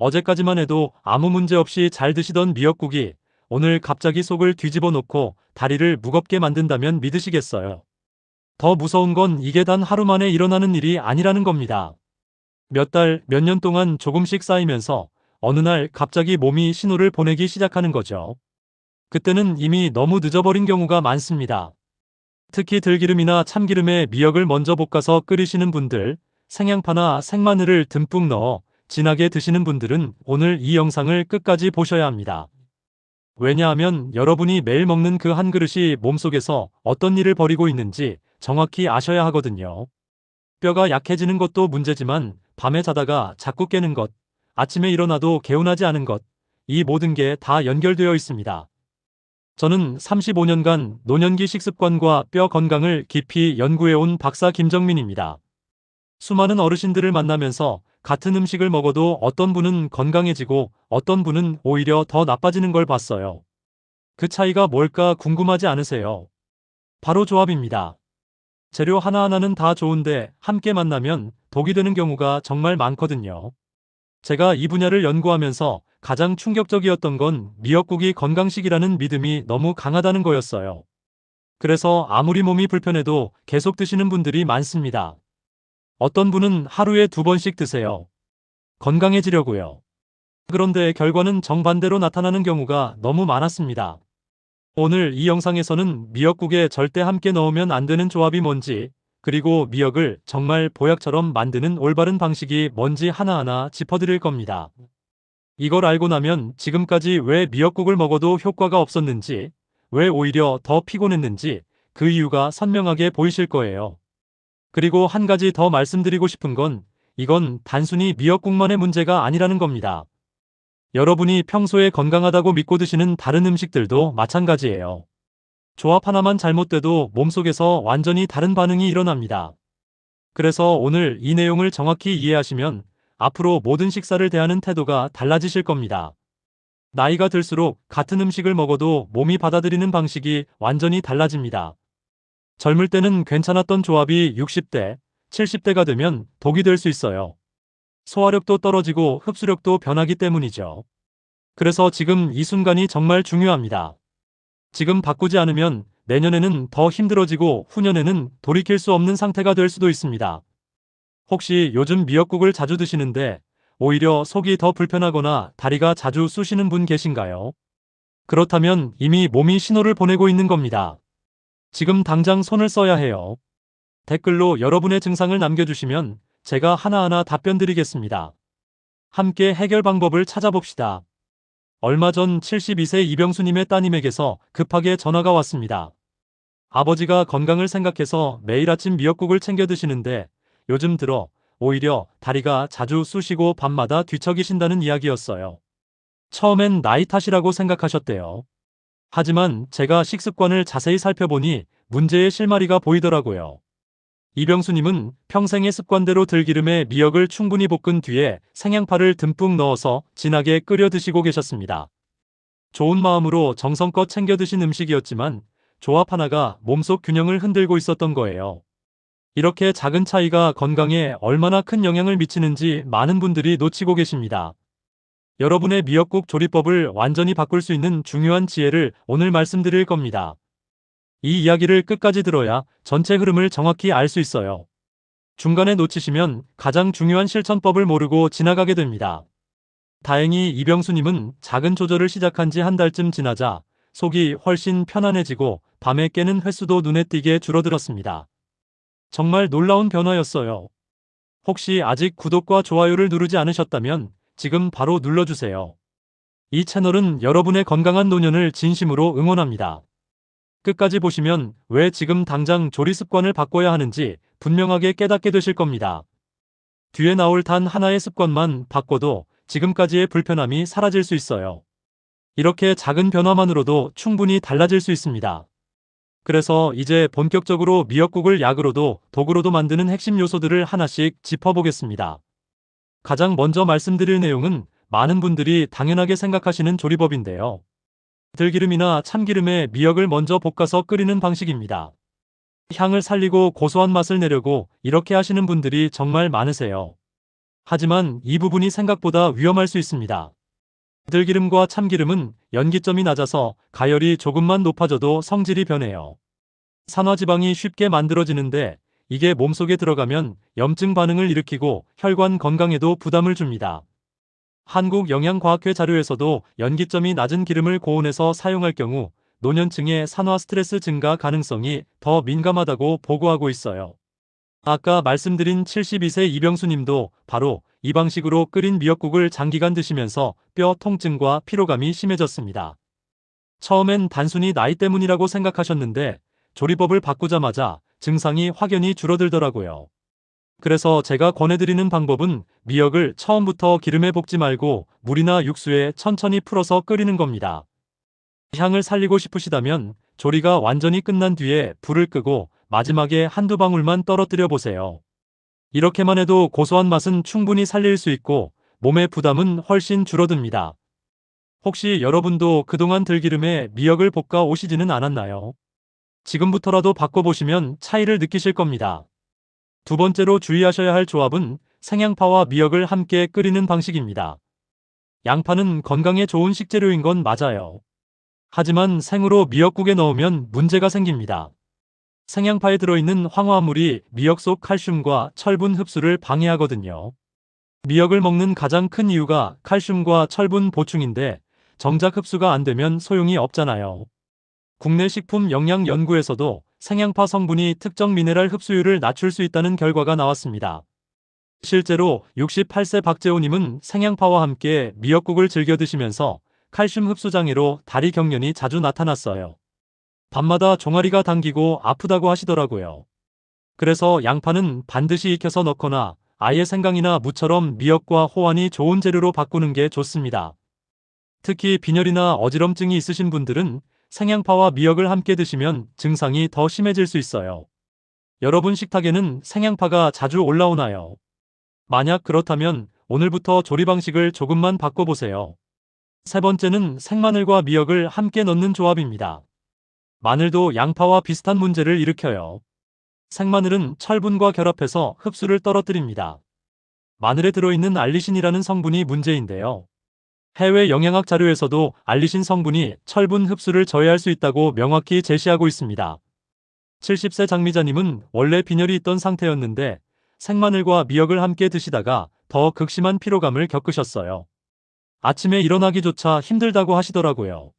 어제까지만 해도 아무 문제 없이 잘 드시던 미역국이 오늘 갑자기 속을 뒤집어 놓고 다리를 무겁게 만든다면 믿으시겠어요? 더 무서운 건 이게 단 하루 만에 일어나는 일이 아니라는 겁니다. 몇 달, 몇 년 동안 조금씩 쌓이면서 어느 날 갑자기 몸이 신호를 보내기 시작하는 거죠. 그때는 이미 너무 늦어버린 경우가 많습니다. 특히 들기름이나 참기름에 미역을 먼저 볶아서 끓이시는 분들, 생양파나 생마늘을 듬뿍 넣어 진하게 드시는 분들은 오늘 이 영상을 끝까지 보셔야 합니다. 왜냐하면 여러분이 매일 먹는 그 한 그릇이 몸속에서 어떤 일을 벌이고 있는지 정확히 아셔야 하거든요. 뼈가 약해지는 것도 문제지만 밤에 자다가 자꾸 깨는 것, 아침에 일어나도 개운하지 않은 것, 이 모든 게 다 연결되어 있습니다. 저는 35년간 노년기 식습관과 뼈 건강을 깊이 연구해온 박사 김정민입니다. 수많은 어르신들을 만나면서 같은 음식을 먹어도 어떤 분은 건강해지고 어떤 분은 오히려 더 나빠지는 걸 봤어요. 그 차이가 뭘까 궁금하지 않으세요? 바로 조합입니다. 재료 하나하나는 다 좋은데 함께 만나면 독이 되는 경우가 정말 많거든요. 제가 이 분야를 연구하면서 가장 충격적이었던 건 미역국이 건강식이라는 믿음이 너무 강하다는 거였어요. 그래서 아무리 몸이 불편해도 계속 드시는 분들이 많습니다. 어떤 분은 하루에 2번씩 드세요. 건강해지려고요. 그런데 결과는 정반대로 나타나는 경우가 너무 많았습니다. 오늘 이 영상에서는 미역국에 절대 함께 넣으면 안 되는 조합이 뭔지, 그리고 미역을 정말 보약처럼 만드는 올바른 방식이 뭔지 하나하나 짚어드릴 겁니다. 이걸 알고 나면 지금까지 왜 미역국을 먹어도 효과가 없었는지, 왜 오히려 더 피곤했는지 그 이유가 선명하게 보이실 거예요. 그리고 한 가지 더 말씀드리고 싶은 건 이건 단순히 미역국만의 문제가 아니라는 겁니다. 여러분이 평소에 건강하다고 믿고 드시는 다른 음식들도 마찬가지예요. 조합 하나만 잘못돼도 몸속에서 완전히 다른 반응이 일어납니다. 그래서 오늘 이 내용을 정확히 이해하시면 앞으로 모든 식사를 대하는 태도가 달라지실 겁니다. 나이가 들수록 같은 음식을 먹어도 몸이 받아들이는 방식이 완전히 달라집니다. 젊을 때는 괜찮았던 조합이 60대, 70대가 되면 독이 될 수 있어요. 소화력도 떨어지고 흡수력도 변하기 때문이죠. 그래서 지금 이 순간이 정말 중요합니다. 지금 바꾸지 않으면 내년에는 더 힘들어지고 후년에는 돌이킬 수 없는 상태가 될 수도 있습니다. 혹시 요즘 미역국을 자주 드시는데 오히려 속이 더 불편하거나 다리가 자주 쑤시는 분 계신가요? 그렇다면 이미 몸이 신호를 보내고 있는 겁니다. 지금 당장 손을 써야 해요. 댓글로 여러분의 증상을 남겨주시면 제가 하나하나 답변 드리겠습니다. 함께 해결 방법을 찾아봅시다. 얼마 전 72세 이병수님의 따님에게서 급하게 전화가 왔습니다. 아버지가 건강을 생각해서 매일 아침 미역국을 챙겨 드시는데 요즘 들어 오히려 다리가 자주 쑤시고 밤마다 뒤척이신다는 이야기였어요. 처음엔 나이 탓이라고 생각하셨대요. 하지만 제가 식습관을 자세히 살펴보니 문제의 실마리가 보이더라고요. 이병수님은 평생의 습관대로 들기름에 미역을 충분히 볶은 뒤에 생양파를 듬뿍 넣어서 진하게 끓여 드시고 계셨습니다. 좋은 마음으로 정성껏 챙겨 드신 음식이었지만 조합 하나가 몸속 균형을 흔들고 있었던 거예요. 이렇게 작은 차이가 건강에 얼마나 큰 영향을 미치는지 많은 분들이 놓치고 계십니다. 여러분의 미역국 조리법을 완전히 바꿀 수 있는 중요한 지혜를 오늘 말씀드릴 겁니다. 이 이야기를 끝까지 들어야 전체 흐름을 정확히 알 수 있어요. 중간에 놓치시면 가장 중요한 실천법을 모르고 지나가게 됩니다. 다행히 이병수님은 작은 조절을 시작한 지 한 달쯤 지나자 속이 훨씬 편안해지고 밤에 깨는 횟수도 눈에 띄게 줄어들었습니다. 정말 놀라운 변화였어요. 혹시 아직 구독과 좋아요를 누르지 않으셨다면 지금 바로 눌러주세요. 이 채널은 여러분의 건강한 노년을 진심으로 응원합니다. 끝까지 보시면 왜 지금 당장 조리 습관을 바꿔야 하는지 분명하게 깨닫게 되실 겁니다. 뒤에 나올 단 하나의 습관만 바꿔도 지금까지의 불편함이 사라질 수 있어요. 이렇게 작은 변화만으로도 충분히 달라질 수 있습니다. 그래서 이제 본격적으로 미역국을 약으로도 독으로도 만드는 핵심 요소들을 하나씩 짚어보겠습니다. 가장 먼저 말씀드릴 내용은 많은 분들이 당연하게 생각하시는 조리법인데요. 들기름이나 참기름에 미역을 먼저 볶아서 끓이는 방식입니다. 향을 살리고 고소한 맛을 내려고 이렇게 하시는 분들이 정말 많으세요. 하지만 이 부분이 생각보다 위험할 수 있습니다. 들기름과 참기름은 연기점이 낮아서 가열이 조금만 높아져도 성질이 변해요. 산화지방이 쉽게 만들어지는데 이게 몸속에 들어가면 염증 반응을 일으키고 혈관 건강에도 부담을 줍니다. 한국영양과학회 자료에서도 연기점이 낮은 기름을 고온에서 사용할 경우 노년층의 산화 스트레스 증가 가능성이 더 민감하다고 보고하고 있어요. 아까 말씀드린 72세 이병수님도 바로 이 방식으로 끓인 미역국을 장기간 드시면서 뼈 통증과 피로감이 심해졌습니다. 처음엔 단순히 나이 때문이라고 생각하셨는데 조리법을 바꾸자마자 증상이 확연히 줄어들더라고요. 그래서 제가 권해드리는 방법은 미역을 처음부터 기름에 볶지 말고 물이나 육수에 천천히 풀어서 끓이는 겁니다. 향을 살리고 싶으시다면 조리가 완전히 끝난 뒤에 불을 끄고 마지막에 한두 방울만 떨어뜨려 보세요. 이렇게만 해도 고소한 맛은 충분히 살릴 수 있고 몸의 부담은 훨씬 줄어듭니다. 혹시 여러분도 그동안 들기름에 미역을 볶아 오시지는 않았나요? 지금부터라도 바꿔보시면 차이를 느끼실 겁니다. 두 번째로 주의하셔야 할 조합은 생양파와 미역을 함께 끓이는 방식입니다. 양파는 건강에 좋은 식재료인 건 맞아요. 하지만 생으로 미역국에 넣으면 문제가 생깁니다. 생양파에 들어있는 황화물이 미역 속 칼슘과 철분 흡수를 방해하거든요. 미역을 먹는 가장 큰 이유가 칼슘과 철분 보충인데 정작 흡수가 안 되면 소용이 없잖아요. 국내 식품영양연구에서도 생양파 성분이 특정 미네랄 흡수율을 낮출 수 있다는 결과가 나왔습니다. 실제로 68세 박재호님은 생양파와 함께 미역국을 즐겨 드시면서 칼슘 흡수 장애로 다리 경련이 자주 나타났어요. 밤마다 종아리가 당기고 아프다고 하시더라고요. 그래서 양파는 반드시 익혀서 넣거나 아예 생강이나 무처럼 미역과 호환이 좋은 재료로 바꾸는 게 좋습니다. 특히 빈혈이나 어지럼증이 있으신 분들은 생양파와 미역을 함께 드시면 증상이 더 심해질 수 있어요. 여러분 식탁에는 생양파가 자주 올라오나요? 만약 그렇다면 오늘부터 조리 방식을 조금만 바꿔보세요. 세 번째는 생마늘과 미역을 함께 넣는 조합입니다. 마늘도 양파와 비슷한 문제를 일으켜요. 생마늘은 철분과 결합해서 흡수를 떨어뜨립니다. 마늘에 들어있는 알리신이라는 성분이 문제인데요. 해외 영양학 자료에서도 알리신 성분이 철분 흡수를 저해할 수 있다고 명확히 제시하고 있습니다. 70세 장미자님은 원래 빈혈이 있던 상태였는데 생마늘과 미역을 함께 드시다가 더 극심한 피로감을 겪으셨어요. 아침에 일어나기조차 힘들다고 하시더라고요.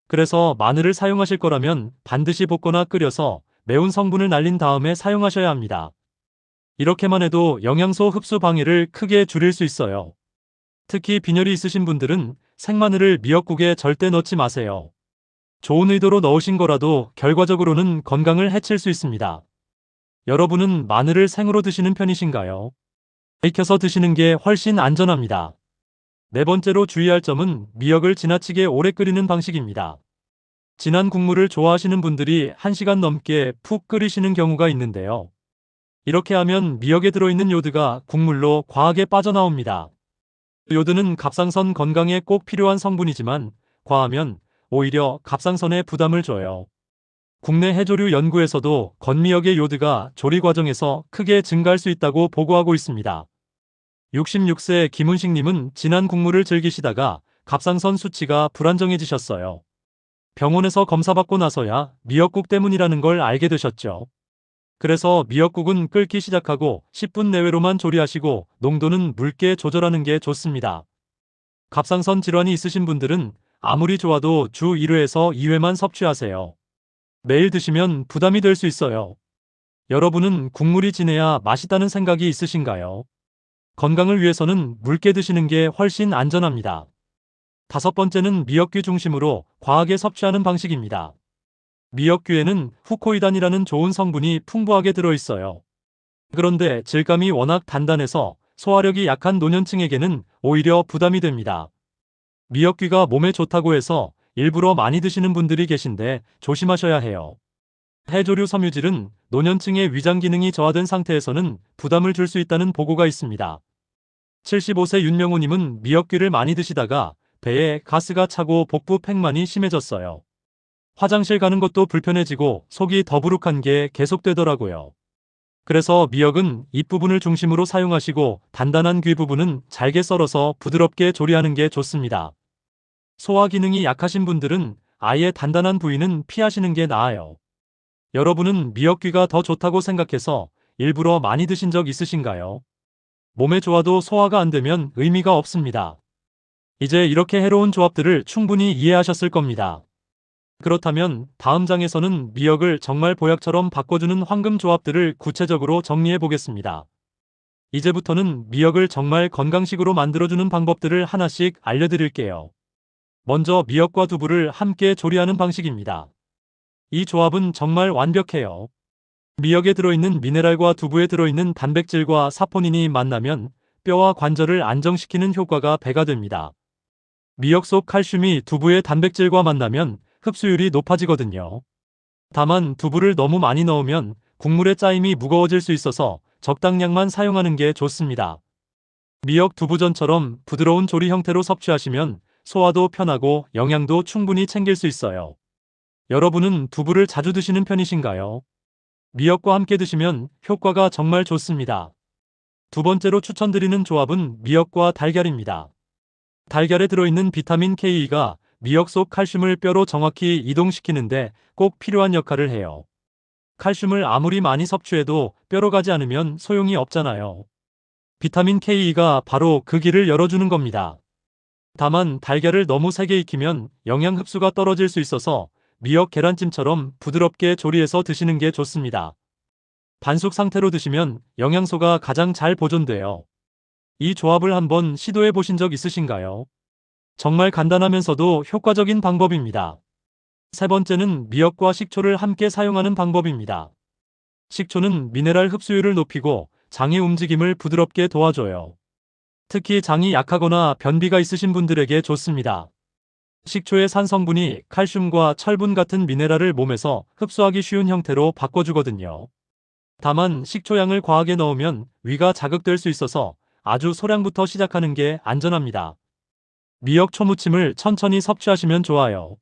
그래서 마늘을 사용하실 거라면 반드시 볶거나 끓여서 매운 성분을 날린 다음에 사용하셔야 합니다. 이렇게만 해도 영양소 흡수 방해를 크게 줄일 수 있어요. 특히 빈혈이 있으신 분들은 생마늘을 미역국에 절대 넣지 마세요. 좋은 의도로 넣으신 거라도 결과적으로는 건강을 해칠 수 있습니다. 여러분은 마늘을 생으로 드시는 편이신가요? 익혀서 드시는 게 훨씬 안전합니다. 네 번째로 주의할 점은 미역을 지나치게 오래 끓이는 방식입니다. 진한 국물을 좋아하시는 분들이 1시간 넘게 푹 끓이시는 경우가 있는데요. 이렇게 하면 미역에 들어있는 요드가 국물로 과하게 빠져나옵니다. 요드는 갑상선 건강에 꼭 필요한 성분이지만 과하면 오히려 갑상선에 부담을 줘요. 국내 해조류 연구에서도 건미역의 요드가 조리 과정에서 크게 증가할 수 있다고 보고하고 있습니다. 66세 김은식님은 진한 국물을 즐기시다가 갑상선 수치가 불안정해지셨어요. 병원에서 검사받고 나서야 미역국 때문이라는 걸 알게 되셨죠. 그래서 미역국은 끓기 시작하고 10분 내외로만 조리하시고 농도는 묽게 조절하는 게 좋습니다. 갑상선 질환이 있으신 분들은 아무리 좋아도 주 1회에서 2회만 섭취하세요. 매일 드시면 부담이 될 수 있어요. 여러분은 국물이 진해야 맛있다는 생각이 있으신가요? 건강을 위해서는 묽게 드시는 게 훨씬 안전합니다. 다섯 번째는 미역귀 중심으로 과하게 섭취하는 방식입니다. 미역귀에는 후코이단이라는 좋은 성분이 풍부하게 들어있어요. 그런데 질감이 워낙 단단해서 소화력이 약한 노년층에게는 오히려 부담이 됩니다. 미역귀가 몸에 좋다고 해서 일부러 많이 드시는 분들이 계신데 조심하셔야 해요. 해조류 섬유질은 노년층의 위장 기능이 저하된 상태에서는 부담을 줄 수 있다는 보고가 있습니다. 75세 윤명호님은 미역귀를 많이 드시다가 배에 가스가 차고 복부 팽만이 심해졌어요. 화장실 가는 것도 불편해지고 속이 더부룩한 게 계속되더라고요. 그래서 미역은 잎부분을 중심으로 사용하시고 단단한 귀 부분은 잘게 썰어서 부드럽게 조리하는 게 좋습니다. 소화 기능이 약하신 분들은 아예 단단한 부위는 피하시는 게 나아요. 여러분은 미역귀가 더 좋다고 생각해서 일부러 많이 드신 적 있으신가요? 몸에 좋아도 소화가 안 되면 의미가 없습니다. 이제 이렇게 해로운 조합들을 충분히 이해하셨을 겁니다. 그렇다면 다음 장에서는 미역을 정말 보약처럼 바꿔주는 황금 조합들을 구체적으로 정리해 보겠습니다. 이제부터는 미역을 정말 건강식으로 만들어주는 방법들을 하나씩 알려드릴게요. 먼저 미역과 두부를 함께 조리하는 방식입니다. 이 조합은 정말 완벽해요. 미역에 들어있는 미네랄과 두부에 들어있는 단백질과 사포닌이 만나면 뼈와 관절을 안정시키는 효과가 배가 됩니다. 미역 속 칼슘이 두부의 단백질과 만나면 흡수율이 높아지거든요. 다만 두부를 너무 많이 넣으면 국물의 짜임이 무거워질 수 있어서 적당량만 사용하는 게 좋습니다. 미역 두부전처럼 부드러운 조리 형태로 섭취하시면 소화도 편하고 영양도 충분히 챙길 수 있어요. 여러분은 두부를 자주 드시는 편이신가요? 미역과 함께 드시면 효과가 정말 좋습니다. 두 번째로 추천드리는 조합은 미역과 달걀입니다. 달걀에 들어있는 비타민 K가 미역 속 칼슘을 뼈로 정확히 이동시키는데 꼭 필요한 역할을 해요. 칼슘을 아무리 많이 섭취해도 뼈로 가지 않으면 소용이 없잖아요. 비타민 K가 바로 그 길을 열어주는 겁니다. 다만 달걀을 너무 세게 익히면 영양 흡수가 떨어질 수 있어서 미역 계란찜처럼 부드럽게 조리해서 드시는 게 좋습니다. 반숙 상태로 드시면 영양소가 가장 잘 보존돼요. 이 조합을 한번 시도해 보신 적 있으신가요? 정말 간단하면서도 효과적인 방법입니다. 세 번째는 미역과 식초를 함께 사용하는 방법입니다. 식초는 미네랄 흡수율을 높이고 장의 움직임을 부드럽게 도와줘요. 특히 장이 약하거나 변비가 있으신 분들에게 좋습니다. 식초의 산 성분이 칼슘과 철분 같은 미네랄을 몸에서 흡수하기 쉬운 형태로 바꿔주거든요. 다만 식초양을 과하게 넣으면 위가 자극될 수 있어서 아주 소량부터 시작하는 게 안전합니다. 미역 초무침을 천천히 섭취하시면 좋아요.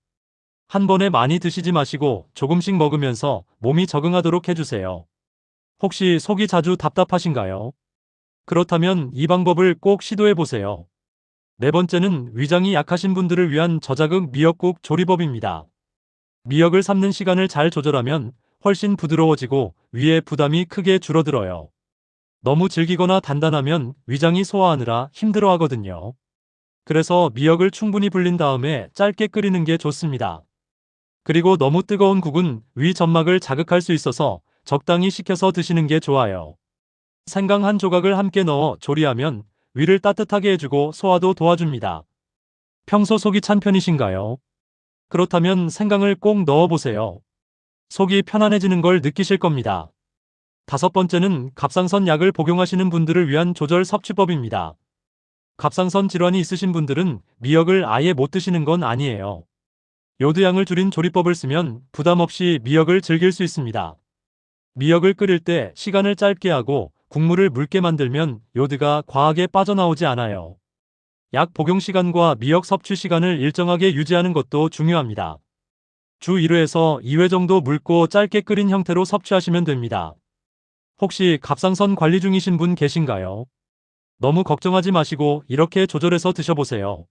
한 번에 많이 드시지 마시고 조금씩 먹으면서 몸이 적응하도록 해주세요. 혹시 속이 자주 답답하신가요? 그렇다면 이 방법을 꼭 시도해 보세요. 네 번째는 위장이 약하신 분들을 위한 저자극 미역국 조리법입니다. 미역을 삶는 시간을 잘 조절하면 훨씬 부드러워지고 위에 부담이 크게 줄어들어요. 너무 질기거나 단단하면 위장이 소화하느라 힘들어 하거든요. 그래서 미역을 충분히 불린 다음에 짧게 끓이는 게 좋습니다. 그리고 너무 뜨거운 국은 위 점막을 자극할 수 있어서 적당히 식혀서 드시는 게 좋아요. 생강 한 조각을 함께 넣어 조리하면 위를 따뜻하게 해주고 소화도 도와줍니다. 평소 속이 찬 편이신가요? 그렇다면 생강을 꼭 넣어보세요. 속이 편안해지는 걸 느끼실 겁니다. 다섯 번째는 갑상선 약을 복용하시는 분들을 위한 조절 섭취법입니다. 갑상선 질환이 있으신 분들은 미역을 아예 못 드시는 건 아니에요. 요드양을 줄인 조리법을 쓰면 부담 없이 미역을 즐길 수 있습니다. 미역을 끓일 때 시간을 짧게 하고 국물을 묽게 만들면 요드가 과하게 빠져나오지 않아요. 약 복용 시간과 미역 섭취 시간을 일정하게 유지하는 것도 중요합니다. 주 1회에서 2회 정도 묽고 짧게 끓인 형태로 섭취하시면 됩니다. 혹시 갑상선 관리 중이신 분 계신가요? 너무 걱정하지 마시고 이렇게 조절해서 드셔보세요.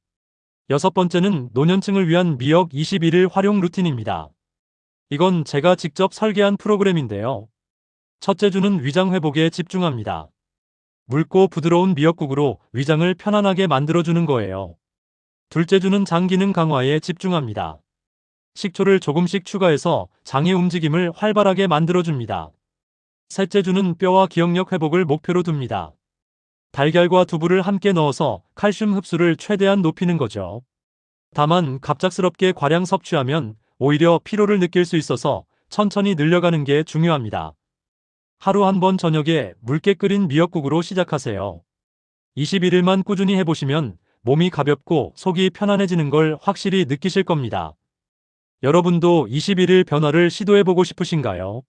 여섯 번째는 노년층을 위한 미역 21일 활용 루틴입니다. 이건 제가 직접 설계한 프로그램인데요. 첫째 주는 위장 회복에 집중합니다. 묽고 부드러운 미역국으로 위장을 편안하게 만들어주는 거예요. 둘째 주는 장 기능 강화에 집중합니다. 식초를 조금씩 추가해서 장의 움직임을 활발하게 만들어줍니다. 셋째 주는 뼈와 기억력 회복을 목표로 둡니다. 달걀과 두부를 함께 넣어서 칼슘 흡수를 최대한 높이는 거죠. 다만 갑작스럽게 과량 섭취하면 오히려 피로를 느낄 수 있어서 천천히 늘려가는 게 중요합니다. 하루 한 번 저녁에 묽게 끓인 미역국으로 시작하세요. 21일만 꾸준히 해보시면 몸이 가볍고 속이 편안해지는 걸 확실히 느끼실 겁니다. 여러분도 21일 변화를 시도해보고 싶으신가요?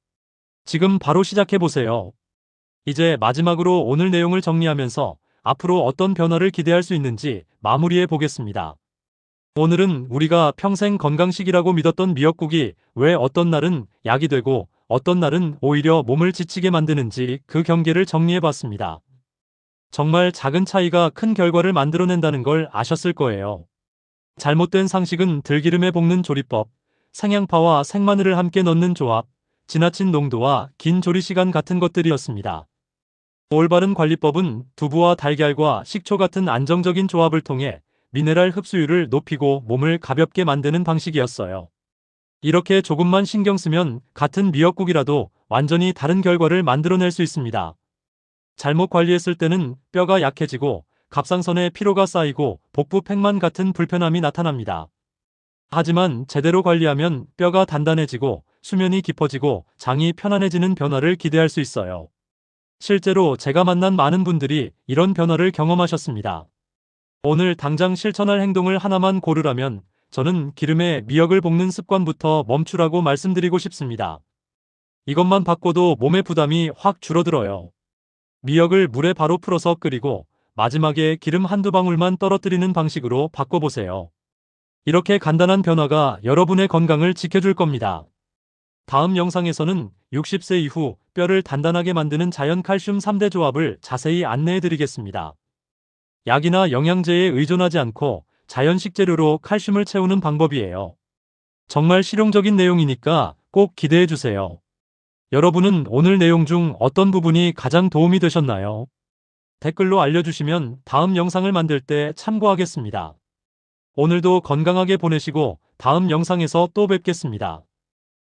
지금 바로 시작해보세요. 이제 마지막으로 오늘 내용을 정리하면서 앞으로 어떤 변화를 기대할 수 있는지 마무리해 보겠습니다. 오늘은 우리가 평생 건강식이라고 믿었던 미역국이 왜 어떤 날은 약이 되고 어떤 날은 오히려 몸을 지치게 만드는지 그 경계를 정리해봤습니다. 정말 작은 차이가 큰 결과를 만들어낸다는 걸 아셨을 거예요. 잘못된 상식은 들기름에 볶는 조리법, 상향파와 생마늘을 함께 넣는 조합, 지나친 농도와 긴 조리시간 같은 것들이었습니다. 올바른 관리법은 두부와 달걀과 식초 같은 안정적인 조합을 통해 미네랄 흡수율을 높이고 몸을 가볍게 만드는 방식이었어요. 이렇게 조금만 신경 쓰면 같은 미역국이라도 완전히 다른 결과를 만들어낼 수 있습니다. 잘못 관리했을 때는 뼈가 약해지고 갑상선에 피로가 쌓이고 복부 팽만 같은 불편함이 나타납니다. 하지만 제대로 관리하면 뼈가 단단해지고 수면이 깊어지고 장이 편안해지는 변화를 기대할 수 있어요. 실제로 제가 만난 많은 분들이 이런 변화를 경험하셨습니다. 오늘 당장 실천할 행동을 하나만 고르라면 저는 기름에 미역을 볶는 습관부터 멈추라고 말씀드리고 싶습니다. 이것만 바꿔도 몸의 부담이 확 줄어들어요. 미역을 물에 바로 풀어서 끓이고 마지막에 기름 한두 방울만 떨어뜨리는 방식으로 바꿔보세요. 이렇게 간단한 변화가 여러분의 건강을 지켜줄 겁니다. 다음 영상에서는 60세 이후 뼈를 단단하게 만드는 자연 칼슘 3대 조합을 자세히 안내해 드리겠습니다. 약이나 영양제에 의존하지 않고 자연 식재료로 칼슘을 채우는 방법이에요. 정말 실용적인 내용이니까 꼭 기대해 주세요. 여러분은 오늘 내용 중 어떤 부분이 가장 도움이 되셨나요? 댓글로 알려주시면 다음 영상을 만들 때 참고하겠습니다. 오늘도 건강하게 보내시고 다음 영상에서 또 뵙겠습니다.